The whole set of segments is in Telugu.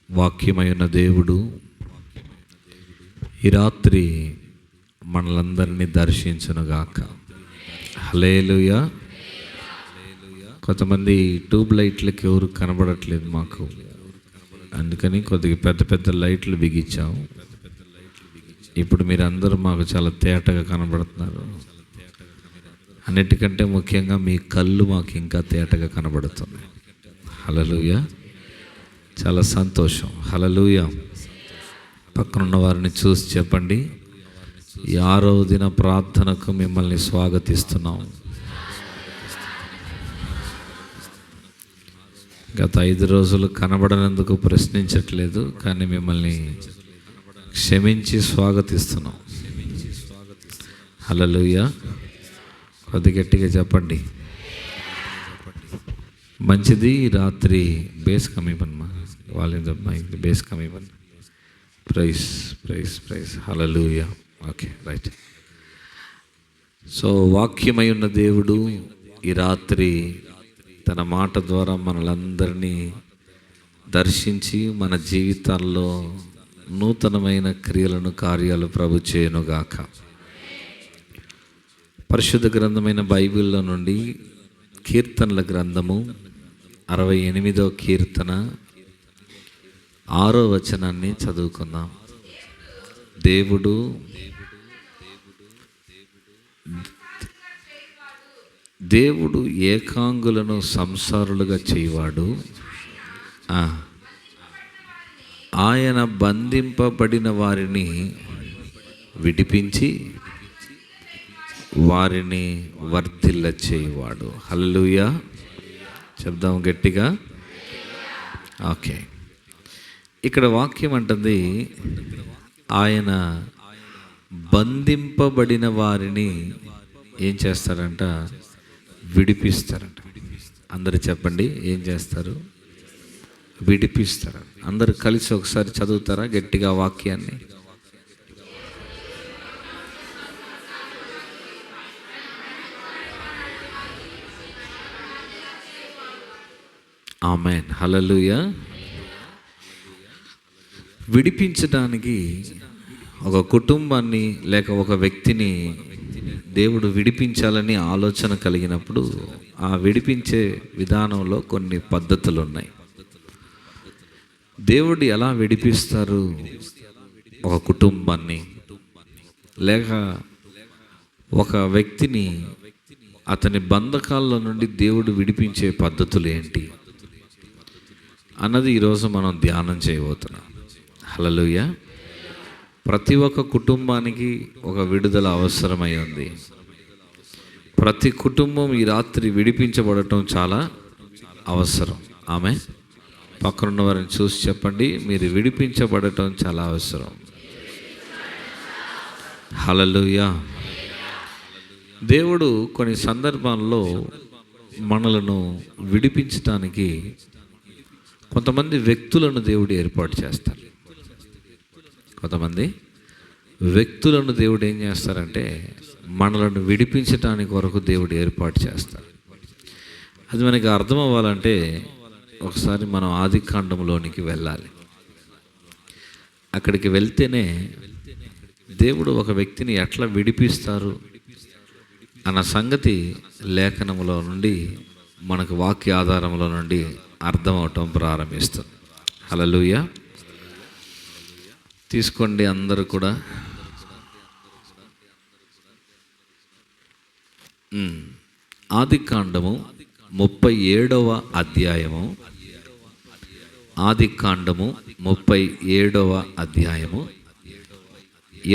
వాక్యమైన దేవుడు ఈ రాత్రి మనలందరినీ దర్శించునుగాక. హల్లెలూయా. కొంతమంది ట్యూబ్ లైట్లకి ఎవరు కనబడట్లేదు మాకు, అందుకని కొద్దిగా పెద్ద పెద్ద లైట్లు బిగించాము. ఇప్పుడు మీరందరూ మాకు చాలా తేటగా కనబడుతున్నారు. అన్నిటికంటే ముఖ్యంగా మీ కళ్ళు మాకు ఇంకా తేటగా కనబడుతున్నాయి. హల్లెలూయా. చాలా సంతోషం. హల్లెలూయా. పక్కనున్న వారిని చూసి చెప్పండి, ఈ 6వ దిన ప్రార్థనకు మిమ్మల్ని స్వాగతిస్తున్నాం. గత 5 రోజులు కనబడనందుకు ప్రశ్నించట్లేదు, కానీ మిమ్మల్ని క్షమించి స్వాగతిస్తున్నాం. హల్లెలూయా. కొద్ది గట్టిగా చెప్పండి. మంచిది. రాత్రి బేస్ కమిపమ్మా, వాళ్ళ బేస్ కమిపన్. Praise praise praise. Hallelujah. Okay, right. So వాక్యమై ఉన్న దేవుడు ఈ రాత్రి తన మాట ద్వారా మనలందరినీ దర్శించి మన జీవితాల్లో నూతనమైన క్రియలను కార్యాలు ప్రభు చేయనుగాక. పరిశుద్ధ గ్రంథమైన బైబిల్లో నుండి కీర్తనల గ్రంథము 68వ కీర్తన 6వ వచనాన్ని చదువుకుందాం. దేవుడు ఏకాంగులను సంసారులుగా చేయవాడు. ఆయన బంధింపబడిన వారిని విడిపించి వారిని వర్ధిల్ల చేయవాడు. హల్లెలూయా. చెప్దాం గట్టిగా. ఓకే, ఇక్కడ వాక్యం అంటుంది, ఆయన బంధింపబడిన వారిని ఏం చేస్తారంట? విడిపిస్తారంట. అందరు చెప్పండి, ఏం చేస్తారు? విడిపిస్తారు. అందరు కలిసి ఒకసారి చదువుతారా గట్టిగా వాక్యాన్ని? ఆమేన్. హల్లెలూయా. విడిపించడానికి ఒక కుటుంబాన్ని లేక ఒక వ్యక్తిని దేవుడు విడిపించాలని ఆలోచన కలిగినప్పుడు ఆ విడిపించే విధానంలో కొన్ని పద్ధతులు ఉన్నాయి. దేవుడు ఎలా విడిపిస్తారు ఒక కుటుంబాన్ని లేక ఒక వ్యక్తిని, అతని బంధకాల్లో నుండి దేవుడు విడిపించే పద్ధతులు ఏంటి అన్నది ఈరోజు మనం ధ్యానం చేయబోతున్నాం. హల్లెలూయా. ప్రతి ఒక్క కుటుంబానికి ఒక విడుదల అవసరమై ఉంది. ప్రతి కుటుంబం ఈ రాత్రి విడిపించబడటం చాలా అవసరం. ఆమె పక్కనున్న వారిని చూసి చెప్పండి, మీరు విడిపించబడటం చాలా అవసరం. హల్లెలూయా. దేవుడు కొన్ని సందర్భాల్లో మనలను విడిపించటానికి కొంతమంది వ్యక్తులను దేవుడు ఏర్పాటు చేస్తారు. కొంతమంది వ్యక్తులను దేవుడు ఏం చేస్తారంటే మనలను విడిపించటానికి కొరకు దేవుడు ఏర్పాటు చేస్తారు. అది మనకి అర్థం అవ్వాలంటే ఒకసారి మనం ఆదికాండంలోనికి వెళ్ళాలి. అక్కడికి వెళ్తేనే దేవుడు ఒక వ్యక్తిని ఎట్లా విడిపిస్తారు అన్న సంగతి లేఖనంలో నుండి మనకు వాక్య ఆధారంలో నుండి అర్థం అవటం ప్రారంభిస్తుంది. హల్లెలూయా. తీసుకోండి అందరూ కూడా. ఆదికాండము 37వ అధ్యాయము. ఆదికాండము 37వ అధ్యాయము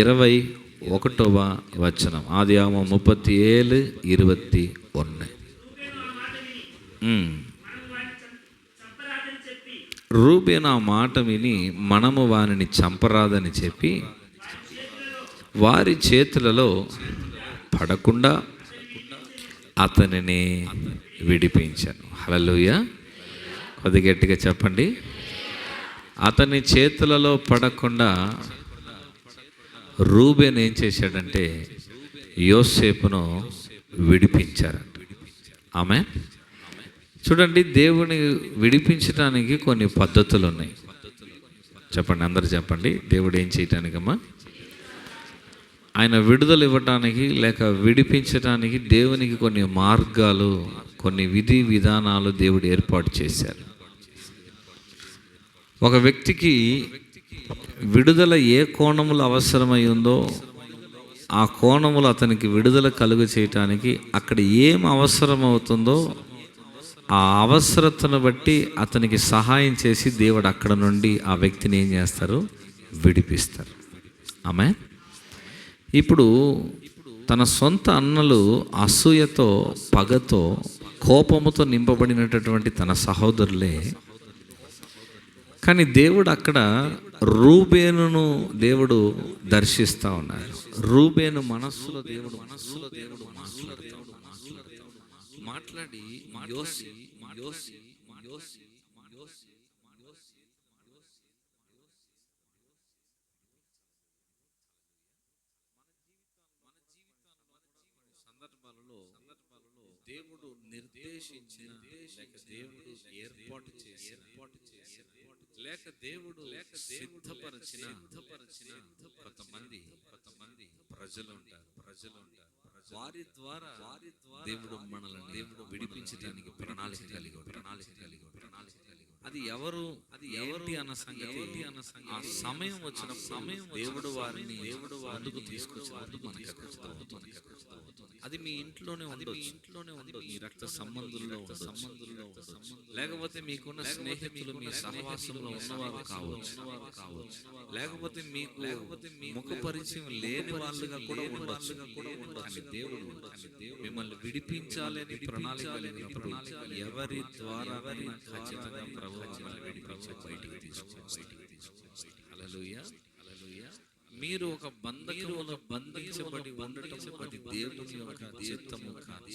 21వ వచనం. ఆదికాండం 37:21. రూబేను ఆ మాట విని మనము వారిని చంపరాదని చెప్పి వారి చేతులలో పడకుండా అతనిని విడిపించాను. హల్లెలూయా. కొద్ది గట్టిగా చెప్పండి. అతని చేతులలో పడకుండా రూబేను ఏం చేశాడంటే యోసేపును విడిపించారంట. ఆమె చూడండి, దేవుని విడిపించడానికి కొన్ని పద్ధతులు ఉన్నాయి. చెప్పండి, అందరు చెప్పండి. దేవుడు ఏం చేయటానికమ్మా? ఆయన విడుదల ఇవ్వటానికి లేక విడిపించటానికి దేవునికి కొన్ని మార్గాలు, కొన్ని విధి విధానాలు దేవుడు ఏర్పాటు చేశారు. ఒక వ్యక్తికి విడుదల ఏ కోణములు అవసరమై ఉందో ఆ కోణములు అతనికి విడుదల కలుగ చేయటానికి అక్కడ ఏం అవసరమవుతుందో ఆ అవసరతను బట్టి అతనికి సహాయం చేసి దేవుడు అక్కడ నుండి ఆ వ్యక్తిని ఏం చేస్తారు? విడిపిస్తారు. ఆమె ఇప్పుడు తన సొంత అన్నలు అసూయతో, పగతో, కోపముతో నింపబడినటువంటి తన సహోదరులే. కానీ దేవుడు అక్కడ రూబేనును దేవుడు దర్శిస్తూ ఉన్నారు. రూబేను మనస్సులో దేవుడు మాట్లాడి యోసి సందర్భాలలో దేవుడు నిర్దేశించిన లేక దేవుడు ఏర్పాటు చేసిన లేక దేవుడు సిద్ధపరిచిన కొంతమంది ప్రజలు ఉంటారు. వారి ద్వారా దేవుడు మనల్ని విడిపించడానికి ప్రణాళిక కలిగి అది ఎవరు అన్న సంగతి ఆ సమయం వచ్చినప్పుడు దేవుడు వారిని ముందుకు తీసుకొచ్చినప్పుడు మనకు అది మీ ఇంట్లోనే ఉండొచ్చు, మీ రక్త సంబంధుల్లో లేకపోతే మీకున్న స్నేహితులు, మీ సహవాసంలో ఉన్నవారు కావచ్చు, లేకపోతే మీకు ముఖ పరిచయం లేని వాళ్ళుగా కూడా ఉండొచ్చు. కానీ దేవుడు మిమ్మల్ని విడిపించాలని ప్రణాళిక ఎవరి ద్వారా ఖచ్చితంగా ప్రభువు మిమ్మల్ని విడిపించి బయటికి తీసుకొచ్చి, హల్లెలూయా. మీరు ఒక బంధకములో బంధించబడి ఉండటం అది దేవుని యొక్క చిత్తము కాదు.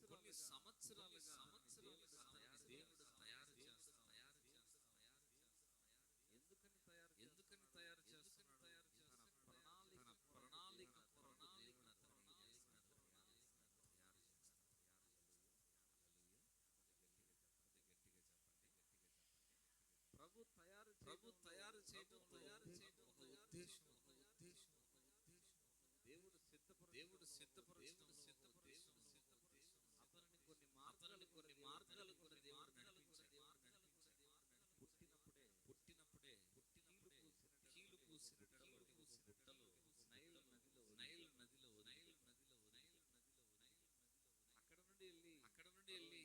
కొన్ని సంవత్సరాలుగా దేవుడు తయారు చేస్తున్నాడు. ఎందుకని తయారు చేస్తున్నాడు? తన ప్రణాళిక ప్రభు తయారు చేయడంలో ఒక ఉద్దేశం. దేవుడు సిద్ధపరచడంలో అతనిని కొన్ని మార్గాలు కూడా దేవుడు నడిపించాడు. పుట్టినప్పుడే కీలు కూసిన గుట్టలు నైలు నదిలో అక్కడ నుండి వెళ్ళి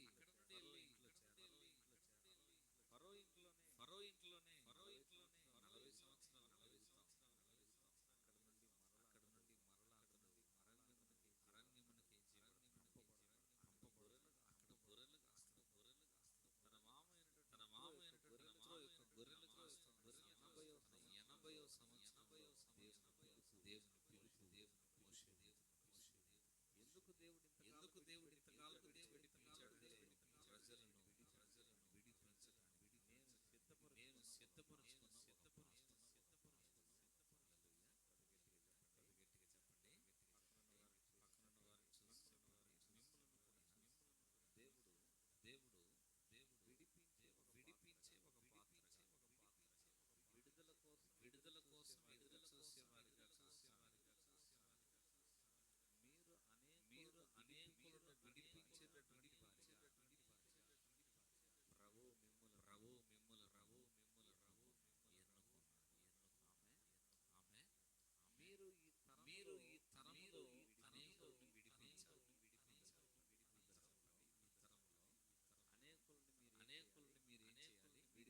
ఫరో ఇంట్లోనే 40 సంవత్సరాలు తన మామయ్య గొర్రెలు కాస్తూ 80వ సంవత్సరంలో దేవుని ఎందుకు దేవుడు ఇంతకాలం విడిపించాడు? ప్రజలను విడిపించడానికి నేను సిద్ధపరుచుకున్నాను. దేవుడు విడిపించే ఒక పాత్ర, విడుదల కోసం ఎదురు చూసే వారిగా మీరు అనేకులను విడిపించేటటువంటి వారిగా ప్రభు మిమ్ములను ఎన్నుకున్నాడు. మీరు ఈ తరంలో అనేకులను విడిపించాలి. అనేకులను మీరు ఏం చేయాలి?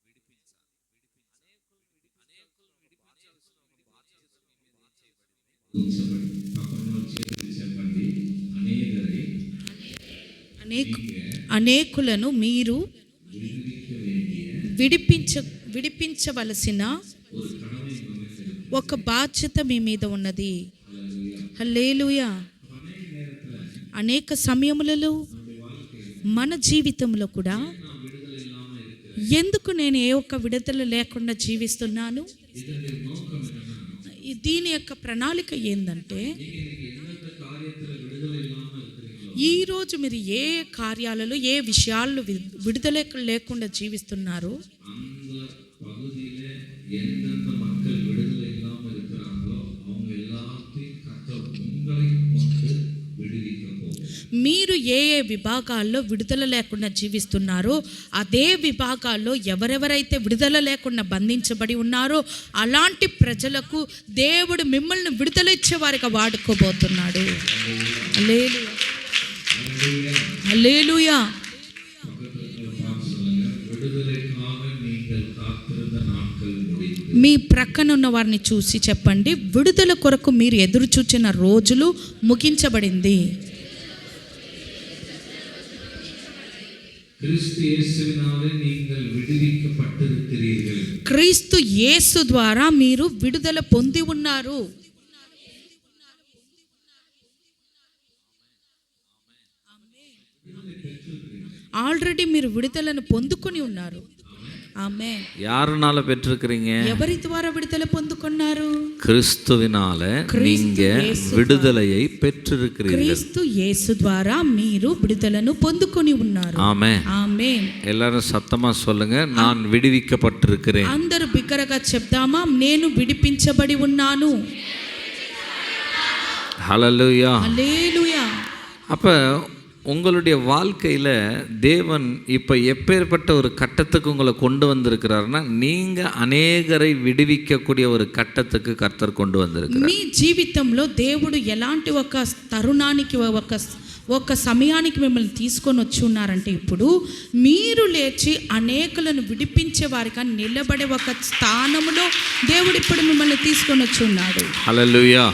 విడిపించాలి. అనేకులను విడిపించాల్సిన ఒక బాధ్యత మీ మీద ఏం చేయబడింది? అనేకులను మీరు విడిపించవలసిన ఒక బాధ్యత మీ మీద ఉన్నది. హల్లెలూయా. అనేక సమయములలో మన జీవితంలో కూడా ఎందుకు నేను ఏ ఒక్క విడుదల లేకుండా జీవిస్తున్నాను? దీని యొక్క ప్రణాళిక ఏంటంటే, ఈరోజు మీరు ఏ కార్యాలలో ఏ విషయాల్లో విడుదల లేకుండా జీవిస్తున్నారు? మీరు ఏ ఏ విభాగాల్లో విడుదల లేకుండా జీవిస్తున్నారో అదే విభాగాల్లో ఎవరెవరైతే విడుదల లేకుండా బంధించబడి ఉన్నారో అలాంటి ప్రజలకు దేవుడు మిమ్మల్ని విడుదల ఇచ్చేవారిగా వాడుకోబోతున్నాడు. హల్లెలూయా. మీ ప్రక్కన ఉన్న వారిని చూసి చెప్పండి, విడుదల కొరకు మీరు ఎదురు చూచిన రోజులు ముగించబడింది. క్రీస్తు యేసు ద్వారా మీరు విడుదల పొంది ఉన్నారు. ఆల్రెడీ మీరు విడుదలను పొందుకొని ఉన్నారు. ஆமென். யாருனால பெற்றிருக்கிறீங்க? எவரி ద్వారా விடுதலை పొందుకున్నారు? கிறிஸ்துவினாலே நீங்க விடுதலையை பெற்றிருக்கிறீர்கள். క్రీస్తు యేసు ద్వారా మీరు విడుదలను పొందుకొని ఉన్నారు. ఆమేన్. ఆమేన్. எல்லாரும் சத்தமா சொல்லுங்க, நான் விடுவிக்கப்பட்டிருக்கிறேன். అందరూ బిగ్గరగా చెప్దామా, నేను విడిపించబడి ఉన్నాను. ஹல்லேலூயா. ஹல்லேலூயா. அப்ப உங்களுடைய வாழ்க்கையில் தேவன் இப்போ எப்பேற்பட்ட ஒரு கட்டத்துக்கு உங்களை கொண்டு வந்திருக்கிறாருன்னா, நீங்கள் அநேகரை விடுவிக்கக்கூடிய ஒரு கட்டத்துக்கு கர்த்தர் கொண்டு வந்திருக்கிறார். మీ జీవితంలో దేవుడు ఎలాంటి ఒక తరుణానికి ఒక సమయానికి మిమ్మల్ని తీసుకొని వచ్చి ఉన్నారంటే, ఇప్పుడు మీరు లేచి అనేకులను విడిపించే వారిగా నిలబడే ఒక స్థానంలో దేవుడు ఇప్పుడు మిమ్మల్ని తీసుకొని వచ్చి ఉన్నాడు. హల్లెలూయా.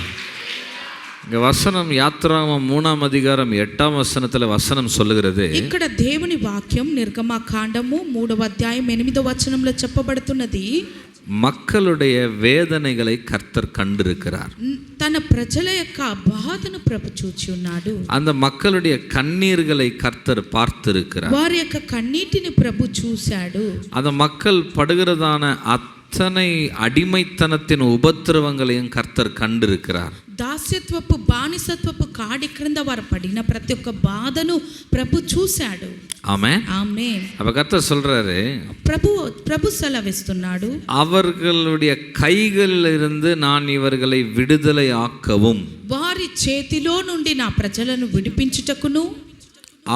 இங்க வசனம் யாத்திராகமம் 3ஆம் அதிகாரம் 8ஆம் வசனத்துல வசனம் சொல்லுகிறது, ఇక్కడ దేవుని వాక్యం నిర్గమకాండము 3వ అధ్యాయం 8వ వచనంలో చెప్పబడుతున్నది, மக்களுடைய வேதனைகளை கர்த்தர் கண்டிருக்கிறார். తన ప్రజల యొక్క బాధను ప్రభు చూచి ఉన్నాడు. அந்த மக்களுடைய கண்ணீர்களை கர்த்தர் பார்த்திருக்கிறார். వారి యొక్క కన్నీటిని ప్రభు చూశాడు. அந்த மக்கள் படுகிறதான அத்தனை அடிமைத்தனத்தின் உபத்திரவங்களையும் கர்த்தர் கண்டிருக்கிறார். దాస్యత్వపు బానిసత్వపు కాడి క్రింద వారు పడిన ప్రతి ఒక్క బాధను ప్రభు చూశాడు. ஆமென். ఆమేన్. அப்ப கர்த்தர் சொல்றாரு, ప్రభు సెలవిస్తున్నాడు, அவர்களுடைய கைகளில் இருந்து நான் இவர்களை விடுதலை ஆக்கவும், వారి చేతిలో నుండి నా ప్రజలను విడిపించుటకును,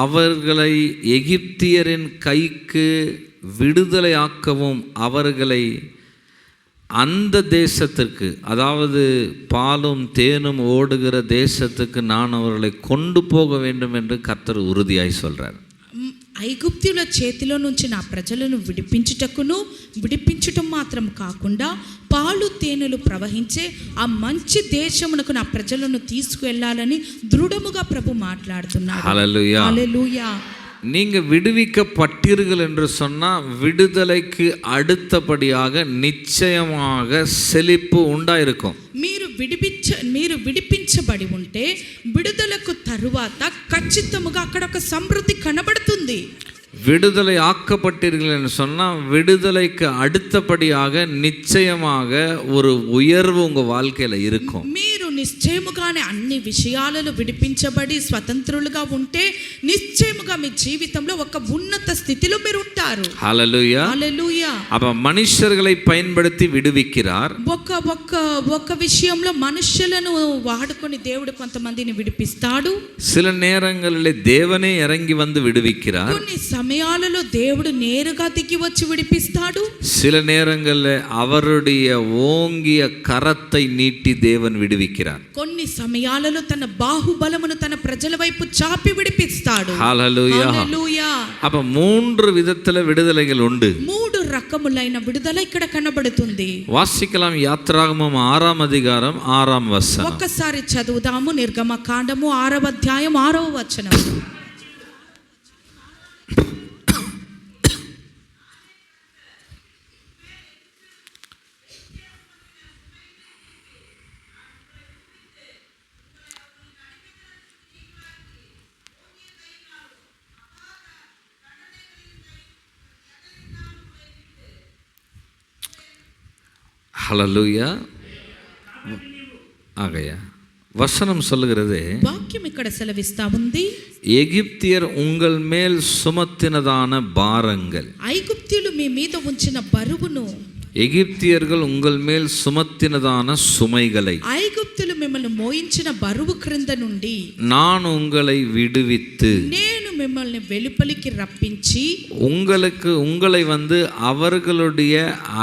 அவர்களை எகிப்தியரின் கைக்கு விடுதலை ஆக்கவும், அவர்களை அந்த தேசத்திற்கு, அதாவது பாலும் தேனும் ஓடுகிற தேசத்துக்கு நான் அவர்களை கொண்டு போக வேண்டும் என்று கர்த்தர் உறுதியாய் சொல்றார். ఐగుప్తుల చేతిలో నుంచి నా ప్రజలను విడిపించటం మాత్రం కాకుండా పాలు తేనెలు ప్రవహించే ఆ మంచి దేశమునకు నా ప్రజలను తీసుకువెళ్ళాలని దృఢముగా ప్రభు మాట్లాడుతున్నాడు. హల్లెలూయా. హల్లెలూయా. நீங்க விடுவிக்கப்பட்டீர்கள் என்று சொன்னால் விடுதலைக்கு அடுத்தபடியாக நிச்சயமாக செழிப்பு உண்டாயிருக்கும். మీరు విడిపించబడి ఉంటే విడుదలకు తరువాత ఖచ్చితంగా అక్కడ ఒక సమృద్ధి కనబడుతుంది. விடுதலை ஆக்கப்பட்டீர்கள் என்று சொன்னால் விடுதலைக்கு அடுத்தபடியாக நிச்சயமாக ஒரு உயர்வு உங்கள் வாழ்க்கையில் இருக்கும். మీరు నిశ్చయముగానే అన్ని విషయాలలో విడిపించబడి స్వతంత్రులుగా ఉంటే నిశ్చయముగా మీ జీవితంలో ఒక ఉన్నత స్థితిలో మీరు ఉంటారు. హల్లెలూయా. హల్లెలూయా. அப்ப மனுஷர்களை பயன்படுத்தி விடுவிக்கிறார். ఒక విషయంలో మనుషులను వాడుకొని దేవుడు కొంతమందిని విడిపిస్తాడు. சில நேரங்களில் தேவனே இறங்கி வந்து விடுவிக்கிறார். కొన్ని సమయాలలో దేవుడు నేరుగా దిగి వచ్చి విడిపిస్తాడు. சில நேரங்களில் அவருடைய ஓங்கிய கரத்தை நீட்டி தேவன் விடுவிக்கிறார். కొన్ని సమయాలలో తన బాహుబలమును తన ప్రజల వైపు చాపి విడిపిస్తాడు. హల్లెలూయా. హల్లెలూయా. அப்ப 3 விதத்துல விடுதலைகள் உண்டு. 3 రకములైన విడుదల ఇక్కడ కనబడుతుంది. வாசிக்கலாம் யாத்திராகமம் 6ஆம் அதிகாரம் 6ஆம் வசனம். ఒక్కసారి చదువుదాము. నిర్గమకాండము 6వ అధ్యాయం 6వ వచనం. ஹல்லேலூயா. ஆகையா வசனம் சொல்லுகிறது, వాక్యం ఇక్కడ సెలవిస్తా ఉంది, எகிப்தியர் உங்கள் மேல் சுமத்தினதான பாரங்கள், ఐగుప్తీయులు మీ మీద ఉంచిన బరువును, எகிப்தியர்கள் உங்கள் மேல் சுமத்தினதான சுமைகளை, ఐగుప్తులు మిమ్మల్ని మోయించిన బరువు క్రింద నుండి நான் உங்களை விடுவித்து, నేను మిమ్మల్ని వెలుపలికి రప్పించి, உங்களை அவர்களுடைய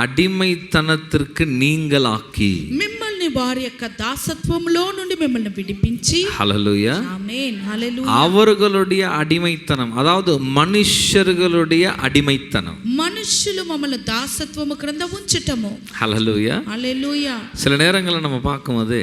அடிமைத்தனத்திற்கு நீங்களாக்கி, మిమ్మల్ని వారి యొక్క దాసత్వంలో నుండి మిమ్మల్ని విడిపించి, ஹல்லேலூயா. ఆమేన్. హల్లెలూయా. அவர்களுடைய அடிமைத்தனம், அதாவது மனுஷர்களுடைய அடிமைத்தனம், మనుషులు మమ్మల్ని దాసత్వము క్రింద ఉంచటము. ஹல்லேலூயா. హల్లెలూయా. சில நேரங்களில் நம்ம பார்க்கும்போது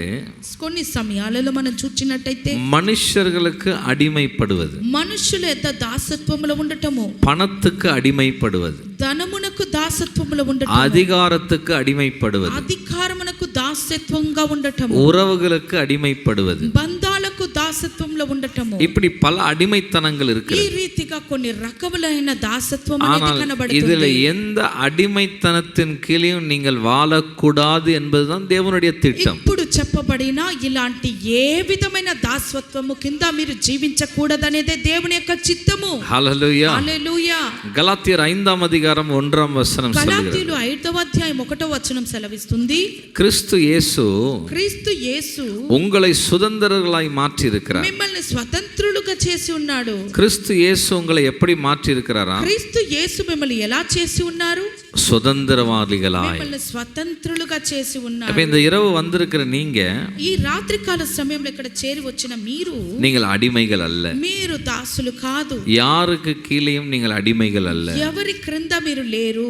కొన్ని సమయాలలో మనం చూచినట్టయితే மனுஷர்களுக்கு அடிமைப்படுவது, మనుషుల యొక్క దాసత్వములో ఉండటము, பணத்துக்கு அடிமைப்படுவது, ధనమునకు దాసత్వములో ఉండటము, அதிகாரத்துக்கு அடிமைப்படுவது, అధికారమునకు దాసత్వంగా ఉండటము, உறவுகளுக்கு அடிமைப்படுவது, బంధాలకు దాసత్వంలో ఉండటము. இப்படி பல அடிமைத்தனங்கள் இருக்கு. ఈ రీతిగా కొన్ని రకములైన దాసత్వం అనేది ஆனால் కనబడుతుంది. இதுல எந்த அடிமைத்தனத்தின் கீழேயும் நீங்கள் வாழக்கூடாது என்பதுதான் தேவனுடைய திட்டம். ఇప్పుడు చెప్పబడిన ఇలాంటి ఏ విధమైన దాసత్వము కింద మీరు జీవించకూడదనేదే దేవుని యొక్క చిత్తము. హల్లెలూయా. హల్లెలూయా. గలాతీయులు 5ఆம் அதிகாரம் 1ஆம் வசனம் சொல்லுகிறது, గలాతీయులు 5వ అధ్యాయం 1వ వచనం సెలవిస్తుంది, கிறிஸ்து இயேசு క్రీస్తు యేసు உங்களை சுதந்திரர்களாய் மாற்றி இருக்கிறார். మిమ్మల్ని స్వతంత్రులుగా చేసి ఉన్నాడు. கிறிஸ்து இயேசு உங்களை எப்படி மாற்றி இருக்கிறாரா? క్రీస్తు యేసు మిమ్మల్ని ఎలా చేసి ఉన్నారు? சுதந்திரவாதிகளாய், మిమ్మల్ని స్వతంత్రులుగా చేసి ఉన్నారు. அப்ப இந்த இரவு வந்திருக்கிற நீங்க, ఈ రాత్రికాల సమయంలో ఇక్కడ చేరి వచ్చిన మీరు, நீங்கள் అడిமைகள் அல்ல. మీరు దాసులు కాదు. யாருக்கு கீழேயும் நீங்கள் அடிமைகள் அல்ல. ఎవరి క్రింద మీరు లేరు.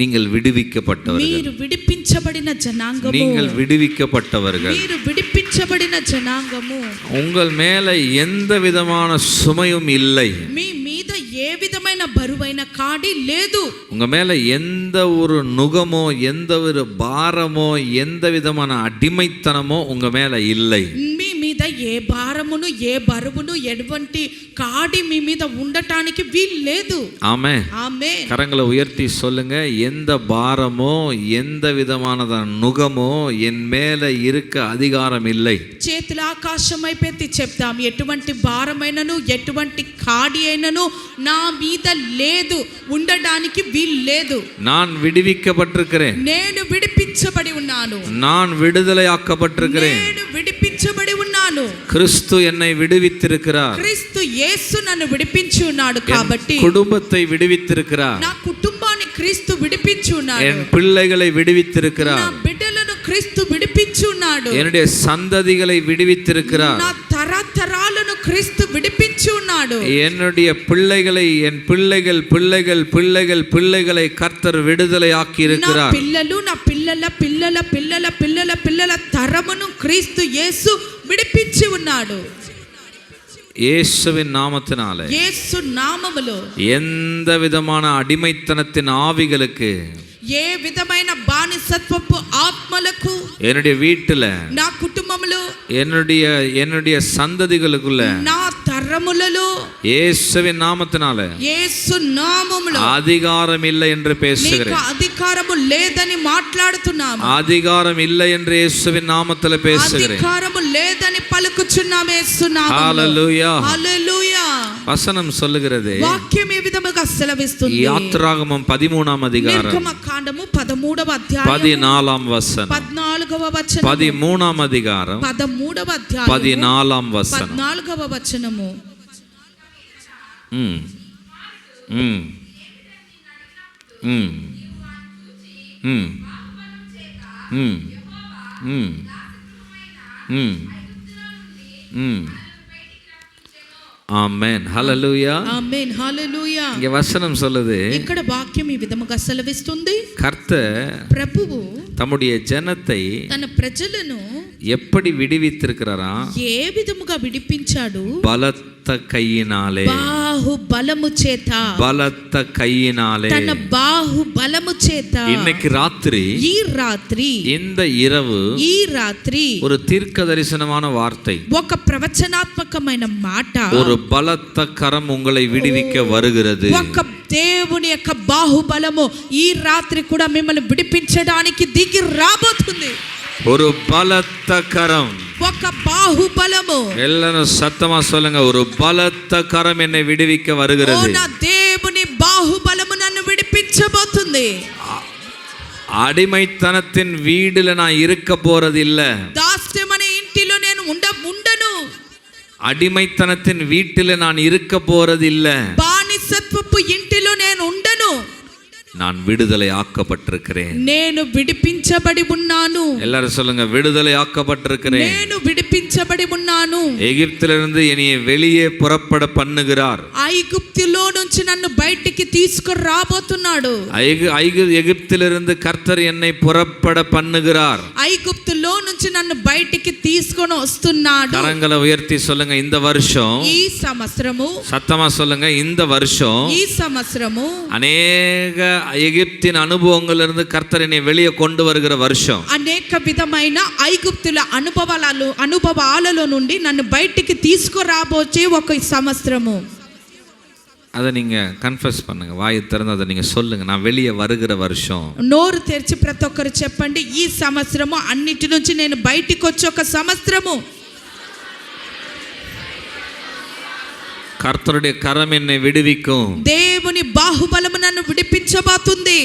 நீங்கள் விடுவிக்கப்பட்டவர்கள். మీరు విడిపించబడిన జనాంగము. நீங்கள் విడివిக்கப்பட்டவர்கள். మీరు విడిపించబడిన జనాంగము. உங்கள் மேல எந்த விதமான சுமையும் இல்லை. మీ మీద ఏ విధమైన బరువైన కాడి లేదు. உங்க மேல எந்த ஒரு நுகமோ, எந்த ஒரு பாரமோ, எந்த விதமான அடிமைத்தனமோ உங்க மேல இல்லை. మీ మీద ఏ భారమును, ఏ బరువును, ఎటువంటి కాడి మీ మీద ఉండటానికి వీలు లేదు. ஆமென். ఆమేన్. கரங்களை உயர்த்தி சொல்லுங்க, எந்த பாரமோ, எந்த விதமான நுகமோ என் மேல இருக்க அதிகாரம் இல்லை. చేతుల ఆకాశం వైపెత్తి చెప్తాం, ఎటువంటి భారమైనను, ఎటువంటి కాడి అయినను నా మీద లేదు, ఉండడానికి వీలు లేదు. நான் விடுவிக்கப்பட்டிருக்கிறேன். నేను విడిపించబడి ఉన్నాను. நான் விடுதலையாக்கப்பட்டிருக்கிறேன். నేను విడిపించబడి ఉన్నాను. கிறிஸ்து என்னை விடுவித்திருக்கிறார். క్రీస్తు యేసు నన్ను విడిపించి ఉన్నాడు కాబట్టి, குடும்பத்தை விடுவித்திருக்கிறார். నా కుటుంబాన్ని క్రీస్తు విడిపించి ఉన్నాడు. என் பிள்ளைகளை నా விடுவித்திருக்கிறார். బిడ్డలను క్రీస్తు విడిపించి ఉన్నాడు. என்னுடைய சந்ததிகளை விடுவித்திருக்கிறார். నా తరతరాలను క్రీస్తు విడిపించి ఉన్నాడు. என்னுடைய பிள்ளைகளை, என் பிள்ளைகள் பிள்ளைகள் பிள்ளைகள் பிள்ளைகளை கர்த்தர் விடுதலையாக்கி నా இருக்கிறார். పిల్లలు, నా పిల్లల పిల్లల పిల్లల పిల్లల పిల్లల తరమును క్రీస్తు యేసు విడిపించి ఉన్నాడు. இயேசுவின் நாமத்தினாலே యేసు నామములో எந்த விதமான அடிமைத்தனத்தின் ஆவிகளுக்கு, ఏ విధమైన బానిసత్వపు ఆత్మలకు என்னுடைய வீட்டுல, నా కుటుంబములో, என்னுடைய சந்ததிகளுக்குள்ள నా తరములలో இயேசுவின் நாமத்தினாலே యేసు నామములో அதிகாரம் இல்லை என்று నీకు பேசுகிறேன். అధికారము లేదని మాట్లాడుతున్నాము. அதிகாரம் இல்லை என்று இயேசுவின் நாமத்தில் பேசுகிறேன். అధికారము లేదని పలుకుచున్నాము యేసు నామములో. హల్లెలూయా. హల్లెలూయా. வசனம் சொல்லுகிறது, వాక్యం ఏ విధముగా సెలవిస్తుంది? யாத்ராகமம் 13ஆம் அதிகாரம் నిర్గమకాండము 13వ అధ్యాయం 14ஆம் வசனம், 14వ వచనం, 13ஆம் அதிகாரம் 13వ అధ్యాయం 14ஆம் வசனம். 14వ వచనము. ம் ம் ம் ம் ம் ம் ம் ம் ஆமென். ஹல்லேலூயா. ఆమేన్. హల్లెలూయా. இங்க வசனம் சொல்லுது, ఇక్కడ వాక్యం ఈ విధముగా సెలవిస్తుంది, கர்த்தர் ప్రభువు தம்முடைய ஜனத்தை తన ప్రజలను எப்படி விடுவித்திருக்கிறாரா? ఏ విధముగా విడిపించాడు? பலத்த கையினாலே. బాహు బలము చేత. பலத்த கையினாலே. తన బాహు బలము చేత. இன்னைக்கு ராத்திரி, ఈ రాత్రి, இந்த இரவு ఈ రాత్రి ஒரு தீர்க்க தரிசனமான வார்த்தை, ఒక ప్రవచనాత్మకమైన మాట, ஒரு பலத்த கரம் உங்களை விடுவிக்க வருகிறது. ఒక దేవుని యొక్క బాహుబలము ఈ రాత్రి కూడా మిమ్మల్ని విడిపించడానికి దిగి రాబోతుంది. ஒரு பலத்த கரம். ఒక బాహుబలము. எல்லாரும் சத்தமா சொல்லுங்க, ஒரு பலத்த கரம் என்னை விடுவிக்க ఓ வருகிறது. నా దేవుని బాహుబలము నన్ను విడిపించబోతుంది. அடிமைத்தனத்தின் வீடுல நான் இருக்க போறது இல்ல. దాస్యమనే ఇంటిలో నేను ఉండను. அடிமைத்தனத்தின் வீட்டில நான் இருக்க போறது இல்ல. బానిసత్వపు ఇంటిలో నేను ఉండను. நான் விடுதலை ஆக்கப்பட்டிருக்கிறேன். నేను విడిపించబడి ఉన్నాను. எல்லாரும் சொல்லுங்க, விடுதலை ஆக்கப்பட்டிருக்கிறேன். నేను విడిపించబడి ఉన్నాను. எகிப்திலிருந்து என்னை வெளியே புறப்பட பண்ணுகிறார். ఐగుప్తులో నుంచి నన్ను బయటికి తీసుకొని రాబోతున్నాడు. எகிப்திலிருந்து கர்த்தர் என்னை புறப்பட பண்ணுகிறார். ఐగుప్తులో నుంచి నన్ను బయటికి తీసుకొని వస్తున్నాడు. கரங்களை உயர்த்தி சொல்லுங்க, இந்த வருஷம், ఈ సంవత్సరము, சத்தமா சொல்லுங்க, இந்த வருஷம் ఈ సంవత్సరము அநேக எகிப்தின் அனுபவங்களிலிருந்து கர்த்தர் என்னை வெளியே கொண்டு வருகிற வருஷம். అనేక విధమైన ఐగుప్తుల అనుభవాలలో నుండి నన్ను బయటికి తీసుకురాబోచే ఒక సంవత్సరము. அதை நீங்க கன்ஃபஸ் பண்ணுங்க, வாயை திறந்து அதை நீங்க சொல்லுங்க, நான் வெளியே வருகிற வருஷம். నోరు తెరిచి ప్రతి ఒక్కరు చెప్పండి, ఈ సంవత్సరము అన్నిటి నుంచి నేను బయటికి వచ్చే ఒక సంవత్సరము. கர்த்தருடைய கரம் என்னை விடுவிக்கும். దేవుని బాహుబలము నన్ను విడిపించబోతుంది.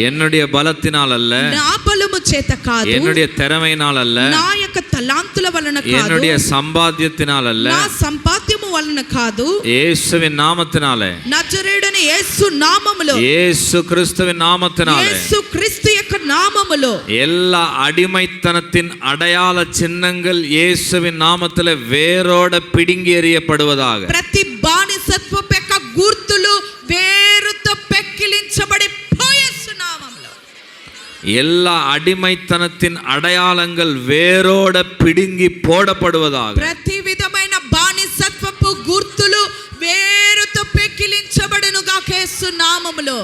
என்னுடைய பலத்தினால் அல்ல, నా బలము చేత కాదు, என்னுடைய திறமையினால் அல்ல, నా యొక్క యొక్క తలాంతుల వలన కాదు, என்னுடைய சம்பாத்தியத்தினால் அல்ல, నా సంపాద్యము వలన కాదు, இயேசுவின் நாமத்தினாலே, నజరేయుడైన యేసు నామములో, இயேசு கிறிஸ்துவின் நாமத்தினாலே, యేసు క్రీస్తు యొక్క నామములో எல்லா அடிமைத்தனத்தின் அடையாள சின்னங்கள் இயேசுவின் நாமத்திலே வேரோட பிடுங்கி எறியப்படுவதாக. ప్రతి బానిసత్వపు యొక్క గుర్తులు వేరుతో పెక్కిలించబడి యేసు నామములో, எல்லா அடிமைத்தனத்தின் அடையாளங்கள் வேரோட பிடுங்கி போடப்படுவதாக. ప్రతి విధమైన బానిసత్వపు గుర్తులు వేరుతో పెక్కిలించబడునుగాక యేసు నామములో.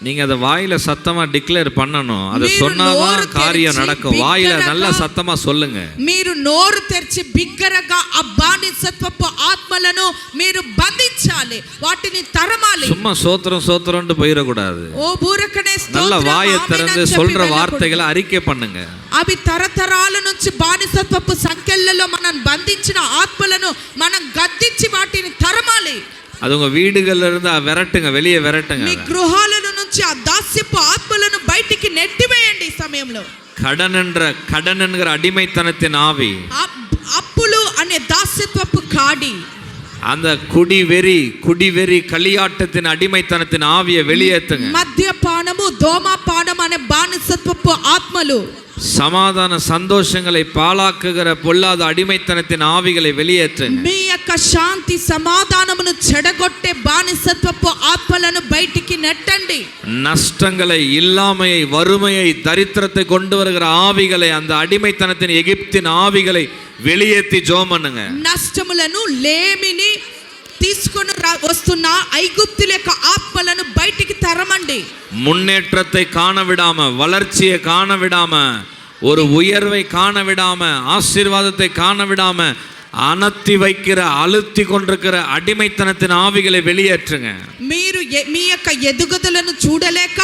நீங்க அதை வாயில சத்தமா டிக்ளேர் பண்ணணும். அதை சொன்னாதான் காரியம் நடக்கும். வாயில நல்ல சத்தமா சொல்லுங்க. మీరు నోరు తెరిచి బిగ్గరగా ఆ బానిసత్వపు ఆత్మలను మీరు బంధించాలి, వాటిని తరమాలి. சும்மா சோத்திரம் சோத்திரம்னு போயிடக்கூடாது. ఓ బూరకనే நல்ல வாயை திறந்து சொல்ற வார்த்தைகளை அறிக்கை பண்ணுங்க. అవి తరతరాల నుంచి బానిసత్వపు సంఖ్యలలో మనం బంధించిన ఆత్మలను మనం గద్దించి వాటిని తరమాలి. அது உங்க வீடுகள்ல இருந்து விரட்டுங்க, வெளியே விரட்டுங்க. మీ గృహాల నుంచి ఆ దాస్యపు ఆత్మలను బయటికి నెట్టివేయండి. ఈ సమయంలో கடன் என்கிற அடிமைத்தனத்தின் ஆவி, అప్పులు అనే దాస్యత్వపు కాడి, அந்த குடிவெறி களியாட்டத்தின் அடிமைத்தனத்தின் ஆவியை வெளியேற்றுங்க. మద్యపానము ధూమపానం అనే బానిసత్వపు ఆత్మలు, சமாதான சந்தோஷங்களை பாழாக்குகிற பொல்லாத அடிமைத்தனத்தின் ஆவிகளை வெளியேற்றுங்க. మీ యొక్క శాంతి సమాధానమును చెడగొట్టే బానిసత్వపు ఆత్మలను బయటికి నెట్టండి. நஷ்டங்களை, இல்லாமையை, வறுமையை, தரித்திரத்தை கொண்டு வருகிற ஆவிகளை, அந்த அடிமைத்தனத்தின் எகிப்தின் ஆவிகளை வெளியேற்றி ஜெபம் பண்ணுங்க. నష్టములను, లేమిని తీసుకొని వస్తున్న ఐగుప్తుల యొక్క ఆత్మలను బయటికి తరమండి. முன்னேற்றத்தை காண விடாம, வளர்ச்சியை காண விடாம, ஒரு உயர்வை காண விடாம, ஆசீர்வாதத்தை காண விடாம அனத்தி வைக்கிற, அழுத்தி கொண்டிருக்கிற அடிமைத்தனத்தின் ஆவிகளை வெளியேற்றுங்க. మీరు మీ యొక్క ఎదుగుదలను చూడలేక,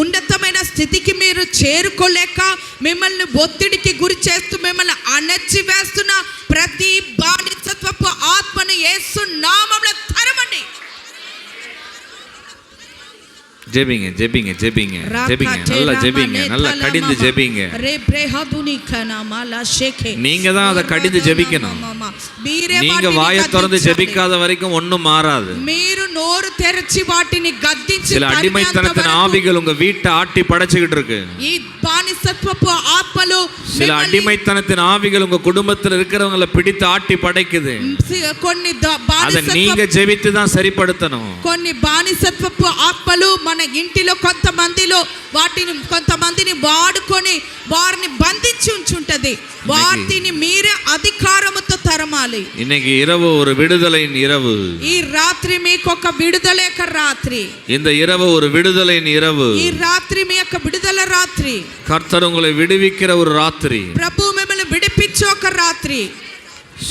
ఉన్నతమైన స్థితికి మీరు చేరుకోలేక, మిమ్మల్ని ఒత్తిడికి గురి చేస్తూ మిమ్మల్ని అణచి వేస్తున్న ప్రతి బానిసత్వపు ఆత్మను యేసు నామములో తరమండి. ஜெபிங்க ஜெபிங்க ஜெபிங்க ஜெபிங்க, நல்லா ஜெபிங்க, நல்லா கடிந்து ஜெபிங்க. நீங்க தான் அதை கடிந்து ஜெபிக்கணும். நீங்க வாயை திறந்து ஜெபிக்காத வரைக்கும் ஒண்ணும் மாறாது. మీరు నోరు తెరిచి వాటిని గద్దించి, சில அடிமைத்தனத்தின் ஆவிகள் உங்க வீட்டை ஆட்டி படைச்சுக்கிட்டு இருக்கு. ఈ బానిసత్వపు ఆత్మలు, சில அடிமைத்தனத்தின் ஆவிகள் உங்க குடும்பத்தில் இருக்கிறவங்களை பிடித்து ஆட்டி படைக்குது. కొన్ని அதை நீங்க ஜெபித்து தான் சரிப்படுத்தணும். కొన్ని బానిసత్వపు ఆత్మలు మన ఇంటిలో కొంతమందిని వాడుకొని వారిని బంధించి ఉంచుంటది. వాటిని మీరే అధికారముతో తరమాలి. இன்னைக்கு இரவு ஒரு விடுதலையின் இரவு. ఈ రాత్రి మీకు ఒక విడుదల యొక్క రాత్రి. இந்த இரவு ஒரு விடுதலையின் இரவு. ఈ రాత్రి మీ యొక్క విడుదల రాత్రి. கர்த்தர் உங்களை விடுவிக்கிற ஒரு ராத்திரி. ప్రభు మిమ్మల్ని విడిపించే ఒక రాత్రి.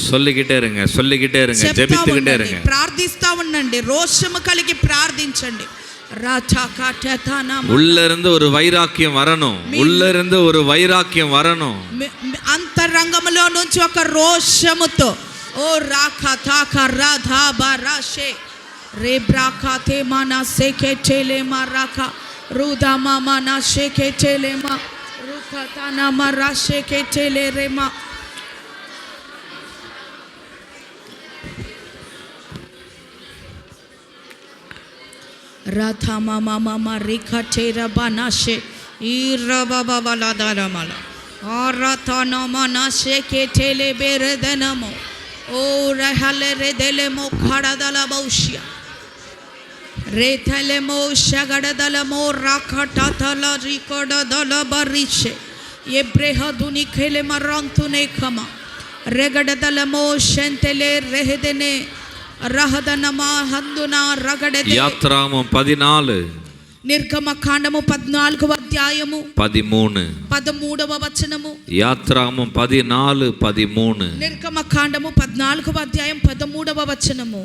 சொல்லிக்கிட்டே இருங்க, சொல்லிக்கிட்டே இருங்க, ஜெபித்துக்கிட்டே இருங்க, ప్రార్థిస్తా ఉండండి, రోషము కలిగి ప్రార్థించండి. உள்ள இருந்து ஒரு வைராக்கியம் வரணும், உள்ள இருந்து ஒரு வைராக்கியம் வரணும். అంతరంగములో నుంచి ఒక రోషముతో, ఓ రాఖాతాకా రాధాబా రాషే రేబ్రాఖాతే మానా సేకే చేలేమా రాఖా రుదా మామా నా షేకే చేలేమా రుఖతానా మా రాషేకే చేలేరేమా. రాధా మామా మామా రేఖా చేరా బానాషే ఈ రబా బాలా దారమాల ఆరాతనమా నా షేకే చేలే బెరదనమో ఓ రహలే రెదెలెమో ఖడదల బౌషియా రేతలెమో షగడదలమో రాఖటతల రికొడదల బరిషే ఎబ్రెహదుని ఖెలె మరంతునే ఖమా రెగడదలమో షెంతెలే రెహదెనే రహదనమా హందునా రగడదే. యాత్రామం 14, నిర్గమకాండము 14వ అధ్యాయము 13వ వచనము. యాత్రామం 14, 13. నిర్గమకాండము 14వ అధ్యాయం 13వ వచనము.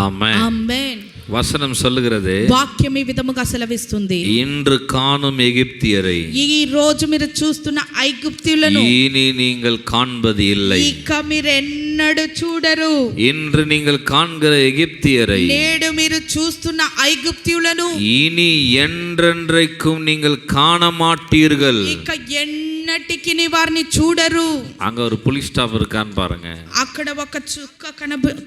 ఆమేన్. ఆమేన్. வசனம் சொல்லுகிறது, వాక్యం ఈ విధముగా సెలవిస్తుంది, இன்று காணும் எகிப்தியரை ఈ రోజు మీరు చూస్తున్న ఐగుప్తీయులను இனி நீங்கள் காண்பது இல்லை. ఇక మీరు ఎన్నడూ చూడరు. இன்று நீங்கள் காண்கிற எகிப்தியரை నేడు మీరు చూస్తున్న ఐగుప్తీయులను இனி என்றென்றைக்கும் நீங்கள் காண மாட்டீர்கள். ఇక ఎన్నటికి వారిని చూడరు. அங்க ஒரு புலி ஸ்டாப் இருக்கான்னு பாருங்க. అక్కడ ఒక చుక్క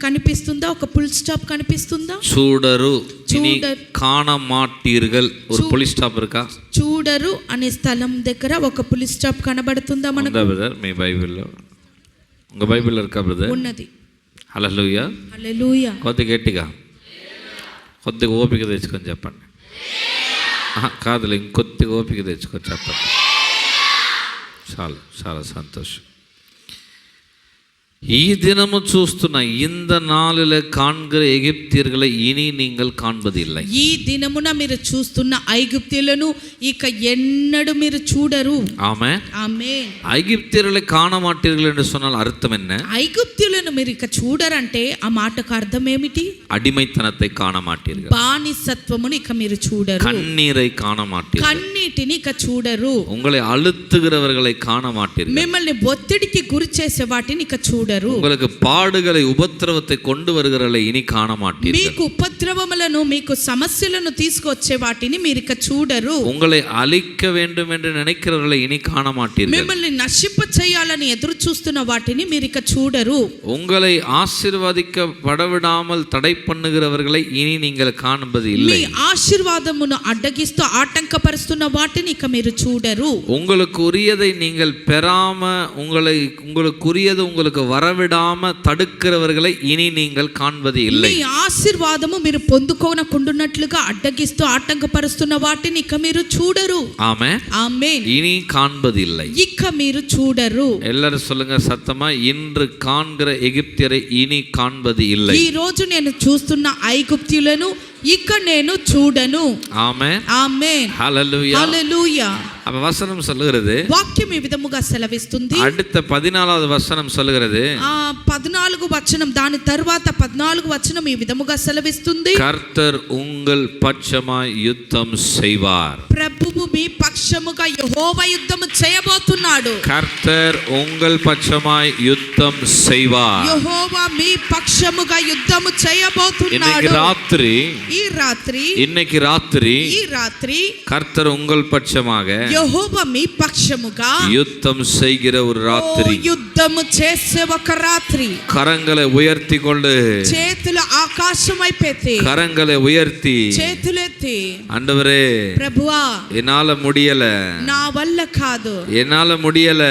కనిపిస్తుందా? ఒక ఫుల్ స్టాప్ కనిపిస్తుందా? చూడరు, இனி చూడరు. காண மாட்டீர்கள். ஒரு புலி ஸ்டாப் இருக்கா? చూడరు అనే స్థలం దగ్గర ఒక పులి స్టాప్ కనబడుతుందా మనకు? బ్రదర్ మీ బైబిల్లో, உங்க బైబిల్లో இருக்கா బ్రదర్? ఉన్నది. హల్లెలూయా. హల్లెలూయా. కొద్ది గట్టిగా, కొద్దిగా ఓపిక తెచ్చుకొని చెప్పండి. కాదులే, ఇంకొద్దిగా ఓపిక తెచ్చుకొని చెప్పండి. చాలు, చాలా సంతోషం. ఈ దినము చూస్తున్న இந்த நாளில் காண்கிற எகிப்தியர்களை இனி நீங்கள் காண்பதில்லை. ఈ దినమున మీరు చూస్తున్న ఐగుప్తీయులను ఇక ఎన్నడూ మీరు చూడరు. ஆமென். ఆమేన్. ஐகிப்தியர்களை காண மாட்டீர்கள் என்று சொன்னால் அர்த்தம் என்ன? ఐగుప్తీయులను మీరు ఇక చూడరంటే ఆ మాటకు అర్థం ఏమిటి? அடிமைத்தனத்தை காண மாட்டீர்கள். బానిసత్వమును ఇక మీరు చూడరు. கண்ணீரை காண மாட்டீர்கள். కన్నీటిని ఇక చూడరు. உங்களை அழுத்துகிறவர்களை காண மாட்டீர்கள். మిమ్మల్ని ఒత్తిడికి గురి చేసే వాటిని ఇక చూడరు. உங்களுக்கு பாடுகளை உபத்திரவத்தை கொண்டு வருகிறவர்களை இனி காண மாட்டீர்கள். మీకు ఉపద్రవములను, మీకు సమస్యలను తీసుకొచ్చే వాటిని మీరు ఇక చూడరు. உங்களை அழிக்க வேண்டும் என்று நினைக்கிறவர்களை இனி காண மாட்டீர்கள். మిమ్మల్ని నశింప చేయాలని ఎదురు చూస్తున్న వాటిని మీరు ఇక చూడరు. உங்களை ஆசீர்வதிக்கப்படவிடாமல் தடை பண்ணுகிறவர்களை இனி நீங்கள் காண்பது இல்லை. మీ ఆశీర్వాదమును అడ్డగిస్తూ ఆటంకపరుస్తున్న వాటిని ఇక మీరు చూడరు. உங்களுக்கு உரியதை நீங்கள் பெறாம உங்களுக்குரியது உங்களுக்கு வரவிடாம தடுக்கிறவர்களை இனி நீங்கள் காண்பது இல்லை. మీ ఆశీర్వాదము మీరు పొందుకోనకుండునట్లుగా అడ్డగిస్తూ ఆటంకపరుస్తున్న వాటిని ఇక మీరు చూడరు. ஆமென். ఆమేన్. இனி காண்பதில்லை. ఇక మీరు చూడరు. எல்லாரும் சொல்லுங்க சத்தமா, இன்று காண்கிற எகிப்தியரை இனி காண்பது இல்லை. ఈ రోజు నేను చూస్తున్న ఐగుప్తీయులను ఇక నేను చూడను. ஆமென். ఆమేన్. ஹல்லேலூயா. హల్లెలూయా. அப்ப வசனம் சொல்லுகிறது, వాక్యం ఈ విధముగా సెలవిస్తుంది. அடுத்த 14வது வசனம் சொல்லுகிறது, 14 వచనం, దాని తరువాత 14 వచనం ఈ విధముగా సెలవిస్తుంది, கர்த்தர் உங்கள் பட்சமாய் யுத்தம் செய்வார். ప్రభువు మీ పక్షముగా యెహోవా యుద్ధము చేయబోతున్నాడు. கர்த்தர் உங்கள் பட்சமாய் யுத்தம் செய்வார். యెహోవా మీ పక్షముగా యుద్ధము చేయబోతున్నాడు. இன்னைக்கு ராத்திரி ఈ రాత్రి கர்த்தர் உங்கள் பட்சமாக యెహోవా మీ పక్షముగా யுத்தம் செய்கிற ஒரு ராத்திரி. యుద్ధము చేసే ఒక రాత్రి. கரங்களை உயர்த்தி கொண்டு, చేతులు ఆకాశమైపెత్తి, கரங்களை உயர்த்தி, చేతులెత్తి, ஆண்டவரே ప్రభువా என்னால முடியல, నా వల్ల కాదు, என்னால முடியல,